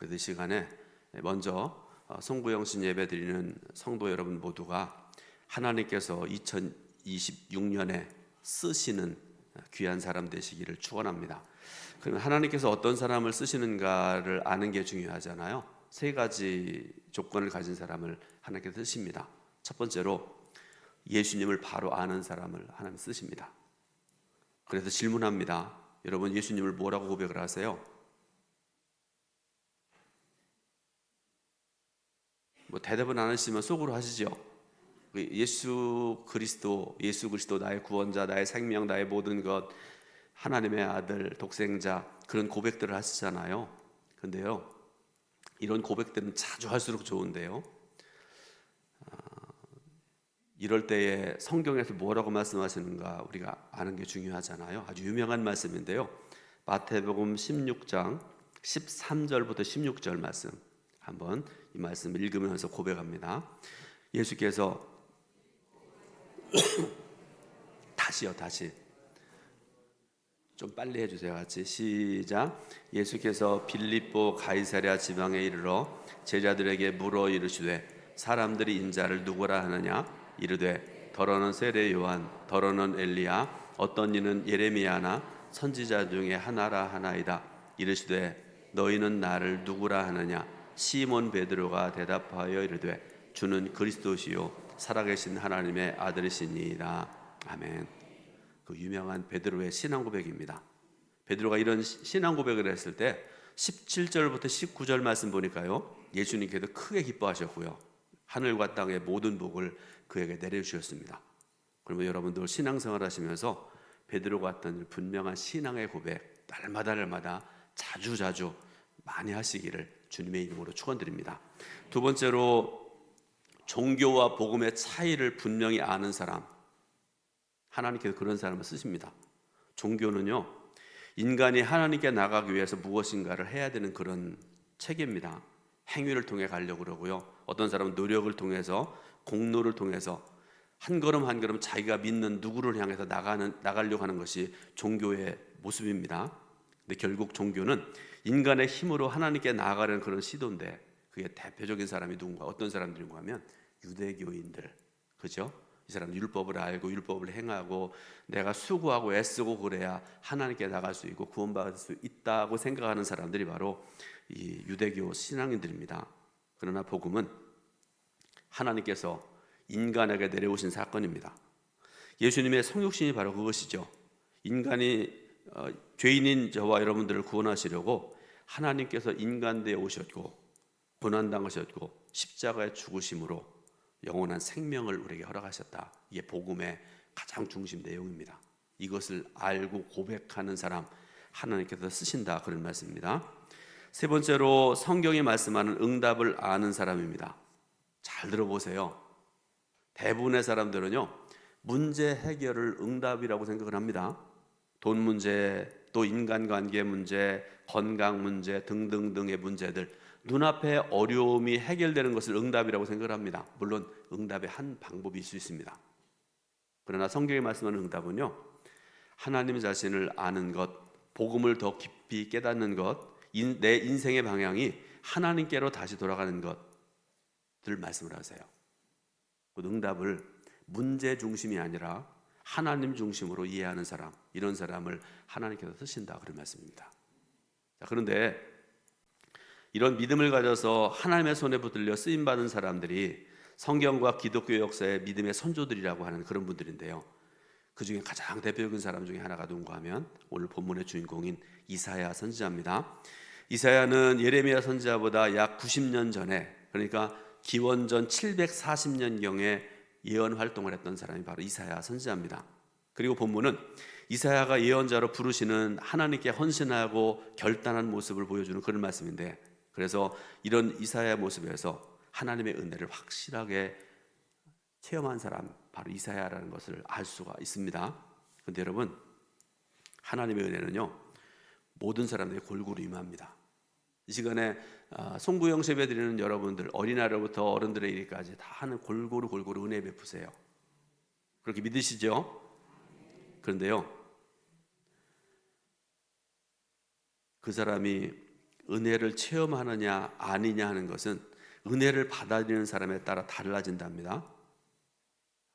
그래서 이 시간에 먼저 송구영신 예배 드리는 성도 여러분 모두가 하나님께서 2026년에 쓰시는 귀한 사람 되시기를 축원합니다. 그러면 하나님께서 어떤 사람을 쓰시는가를 아는 게 중요하잖아요. 세 가지 조건을 가진 사람을 하나님께서 쓰십니다. 첫 번째로 예수님을 바로 아는 사람을 하나님 쓰십니다. 그래서 질문합니다. 여러분, 예수님을 뭐라고 고백을 하세요? 대답은 안 하시면 속으로 하시죠. 예수 그리스도 나의 구원자, 나의 생명, 나의 모든 것, 하나님의 아들, 독생자, 그런 고백들을 하시잖아요. 근데요, 이런 고백들은 자주 할수록 좋은데요, 이럴 때에 성경에서 뭐라고 말씀하시는가 우리가 아는 게 중요하잖아요. 아주 유명한 말씀인데요, 마태복음 16장 13절부터 16절 말씀, 한번 이 말씀을 읽으면서 고백합니다. 예수께서 다시 좀 빨리 해주세요. 같이 시작. 예수께서 빌립보 가이사랴 지방에 이르러 제자들에게 물어 이르시되 사람들이 인자를 누구라 하느냐? 이르되 더러는 세례 요한, 더러는 엘리야, 어떤 이는 예레미야나 선지자 중에 하나라 하나이다. 이르시되 너희는 나를 누구라 하느냐? 시몬 베드로가 대답하여 이르되 주는 그리스도시요 살아계신 하나님의 아들이시니이다. 아멘. 그 유명한 베드로의 신앙 고백입니다. 베드로가 이런 신앙 고백을 했을 때 17절부터 19절 말씀 보니까요, 예수님께서 크게 기뻐하셨고요, 하늘과 땅의 모든 복을 그에게 내려주셨습니다. 그러면 여러분들 신앙생활 하시면서 베드로가 했던 분명한 신앙의 고백 날마다 자주 많이 하시기를 주님의 이름으로 축원드립니다. 두 번째로 종교와 복음의 차이를 분명히 아는 사람, 하나님께서 그런 사람을 쓰십니다. 종교는요, 인간이 하나님께 나가기 위해서 무엇인가를 해야 되는 그런 체계입니다. 행위를 통해 가려고 그러고요, 어떤 사람은 노력을 통해서, 공로를 통해서 한 걸음 한 걸음 자기가 믿는 누구를 향해서 나가려고 하는 것이 종교의 모습입니다. 근데 결국 종교는 인간의 힘으로 하나님께 나아가려는 그런 시도인데, 그게 대표적인 사람이 누군가, 어떤 사람들인가 하면 유대교인들, 그죠? 이 사람은 율법을 알고 율법을 행하고 내가 수고하고 애쓰고 그래야 하나님께 나갈 수 있고 구원받을 수 있다고 생각하는 사람들이 바로 이 유대교 신앙인들입니다. 그러나 복음은 하나님께서 인간에게 내려오신 사건입니다. 예수님의 성육신이 바로 그것이죠. 인간이 죄인인 저와 여러분들을 구원하시려고 하나님께서 인간되어 오셨고 고난당하셨고 십자가의 죽으심으로 영원한 생명을 우리에게 허락하셨다. 이게 복음의 가장 중심 내용입니다. 이것을 알고 고백하는 사람 하나님께서 쓰신다, 그런 말씀입니다. 세 번째로 성경이 말씀하는 응답을 아는 사람입니다. 잘 들어보세요. 대부분의 사람들은요, 문제 해결을 응답이라고 생각을 합니다. 돈 문제, 또 인간관계 문제, 건강 문제 등등등의 문제들, 눈앞에 어려움이 해결되는 것을 응답이라고 생각을 합니다. 물론 응답의 한 방법이 있을 수 있습니다. 그러나 성경이 말씀하는 응답은요, 하나님 자신을 아는 것, 복음을 더 깊이 깨닫는 것, 내 인생의 방향이 하나님께로 다시 돌아가는 것들 말씀을 하세요. 그 응답을 문제 중심이 아니라 하나님 중심으로 이해하는 사람, 이런 사람을 하나님께서 쓰신다, 그런 말씀입니다. 자, 그런데 이런 믿음을 가져서 하나님의 손에 붙들려 쓰임받은 사람들이 성경과 기독교 역사의 믿음의 선조들이라고 하는 그런 분들인데요, 그 중에 가장 대표적인 사람 중에 하나가 누군가 하면 오늘 본문의 주인공인 이사야 선지자입니다. 이사야는 예레미야 선지자보다 약 90년 전에, 그러니까 기원전 740년경에 예언 활동을 했던 사람이 바로 이사야 선지자입니다. 그리고 본문은 이사야가 예언자로 부르시는 하나님께 헌신하고 결단한 모습을 보여주는 그런 말씀인데, 그래서 이런 이사야의 모습에서 하나님의 은혜를 확실하게 체험한 사람, 바로 이사야라는 것을 알 수가 있습니다. 그런데 여러분, 하나님의 은혜는요, 모든 사람들이 골고루 임합니다. 이 시간에 송구영 예배 드리는 여러분들, 어린아이로부터 어른들의 일까지 다 하는 골고루 은혜 베푸세요. 그렇게 믿으시죠? 그런데요, 그 사람이 은혜를 체험하느냐 아니냐 하는 것은 은혜를 받아들이는 사람에 따라 달라진답니다.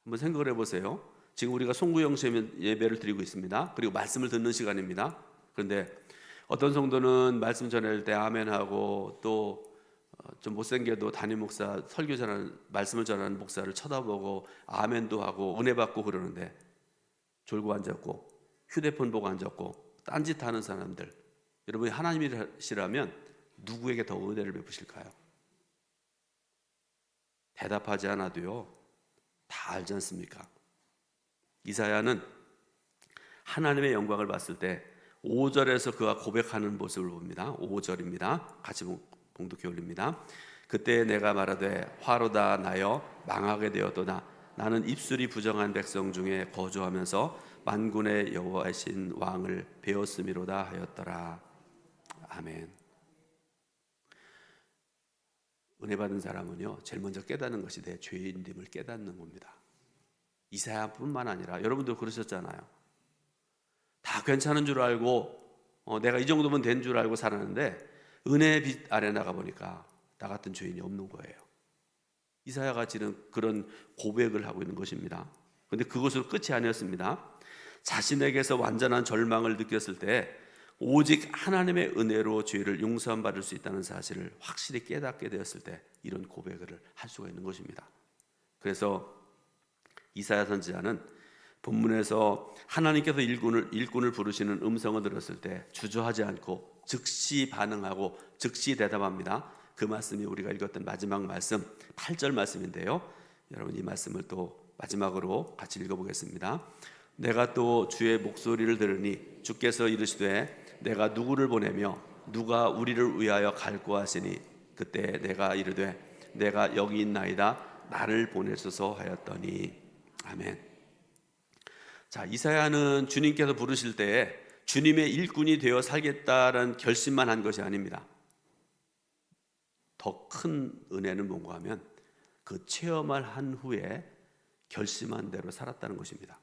한번 생각을 해보세요. 지금 우리가 송구영신 예배를 드리고 있습니다. 그리고 말씀을 듣는 시간입니다. 그런데 어떤 성도는 말씀 전할 때 아멘하고 또 좀 못생겨도 담임 목사 설교 전하는 말씀을 전하는 목사를 쳐다보고 아멘도 하고 은혜 받고 그러는데 졸고 앉았고 휴대폰 보고 앉았고 딴짓하는 사람들, 여러분이 하나님이시라면 누구에게 더 은혜를 베푸실까요? 대답하지 않아도요 다 알지 않습니까? 이사야는 하나님의 영광을 봤을 때 5절에서 그가 고백하는 모습을 봅니다. 5절입니다. 같이 봉독해 올립니다. 그때 내가 말하되 화로다 나여 망하게 되었도다. 나는 입술이 부정한 백성 중에 거주하면서 만군의 여호와이신 왕을 배웠음이로다 하였더라. 아멘. 은혜 받은 사람은요 제일 먼저 깨닫는 것이 내 죄인됨을 깨닫는 겁니다. 이사야뿐만 아니라 여러분도 그러셨잖아요. 다 괜찮은 줄 알고 내가 이 정도면 된 줄 알고 살았는데 은혜의 빛 아래 나가 보니까 나 같은 죄인이 없는 거예요. 이사야가 지금 그런 고백을 하고 있는 것입니다. 그런데 그것으로 끝이 아니었습니다. 자신에게서 완전한 절망을 느꼈을 때 오직 하나님의 은혜로 죄를 용서받을 수 있다는 사실을 확실히 깨닫게 되었을 때 이런 고백을 할 수가 있는 것입니다. 그래서 이사야 선지자는 본문에서 하나님께서 일꾼을 부르시는 음성을 들었을 때 주저하지 않고 즉시 반응하고 즉시 대답합니다. 그 말씀이 우리가 읽었던 마지막 말씀 8절 말씀인데요. 여러분 이 말씀을 또 마지막으로 같이 읽어보겠습니다. 내가 또 주의 목소리를 들으니 주께서 이르시되 내가 누구를 보내며 누가 우리를 위하여 갈고 하시니 그때 내가 이르되 내가 여기 있나이다 나를 보내소서 하였더니 아멘. 자, 이사야는 주님께서 부르실 때에 주님의 일꾼이 되어 살겠다는 결심만 한 것이 아닙니다. 더 큰 은혜는 뭔가 하면 그 체험을 한 후에 결심한 대로 살았다는 것입니다.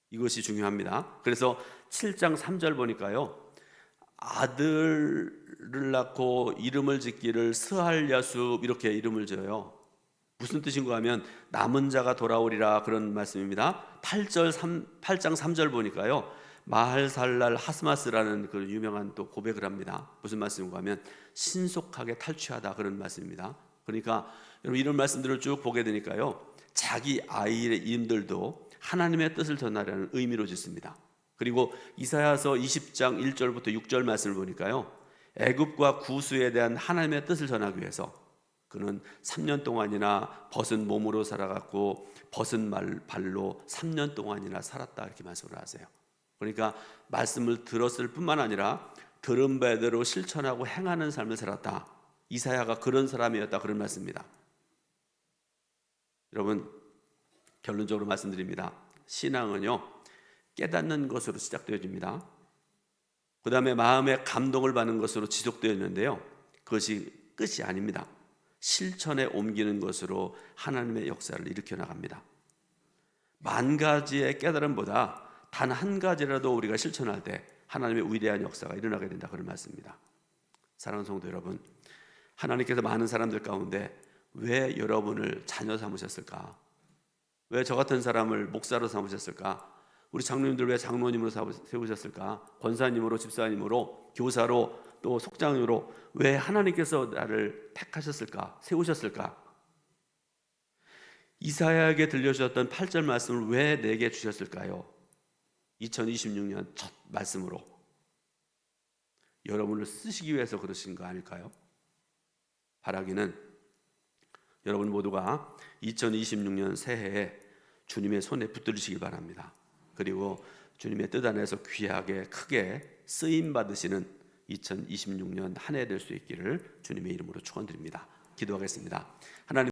이것이 중요합니다. 그래서 7장 3절 보니까요 아들을 낳고 이름을 짓기를 스할야숲 이렇게 이름을 지어요. 무슨 뜻인가 하면 남은 자가 돌아오리라 그런 말씀입니다. 8장 3절 보니까요 마할살랄 하스마스라는 그 유명한 또 고백을 합니다. 무슨 말씀인가 하면 신속하게 탈취하다 그런 말씀입니다. 그러니까 여러분 이런 말씀들을 쭉 보게 되니까요 자기 아이의 이름들도 하나님의 뜻을 전하려는 의미로 짓습니다. 그리고 이사야서 20장 1절부터 6절 말씀을 보니까요 애굽과 구스에 대한 하나님의 뜻을 전하기 위해서 그는 3년 동안이나 벗은 몸으로 살아갔고 벗은 발로 3년 동안이나 살았다 이렇게 말씀을 하세요. 그러니까 말씀을 들었을 뿐만 아니라 들은 바대로 실천하고 행하는 삶을 살았다. 이사야가 그런 사람이었다 그런 말씀입니다. 여러분 결론적으로 말씀드립니다. 신앙은요 깨닫는 것으로 시작되어집니다. 그 다음에 마음의 감동을 받는 것으로 지속되었는데요 그것이 끝이 아닙니다. 실천에 옮기는 것으로 하나님의 역사를 일으켜 나갑니다. 만 가지의 깨달음보다 단 한 가지라도 우리가 실천할 때 하나님의 위대한 역사가 일어나게 된다 그런 말씀입니다. 사랑하는 성도 여러분, 하나님께서 많은 사람들 가운데 왜 여러분을 자녀 삼으셨을까? 왜 저 같은 사람을 목사로 삼으셨을까? 우리 장로님들 왜 장로님으로 세우셨을까? 권사님으로, 집사님으로, 교사로, 또 속장으로 왜 하나님께서 나를 택하셨을까? 세우셨을까? 이사야에게 들려주셨던 8절 말씀을 왜 내게 주셨을까요? 2026년 첫 말씀으로 여러분을 쓰시기 위해서 그러신 거 아닐까요? 바라기는 여러분 모두가 2026년 새해에 주님의 손에 붙들으시길 바랍니다. 그리고 주님의 뜻 안에서 귀하게 크게 쓰임 받으시는 2026년 한 해 될 수 있기를 주님의 이름으로 축원드립니다. 기도하겠습니다. 하나님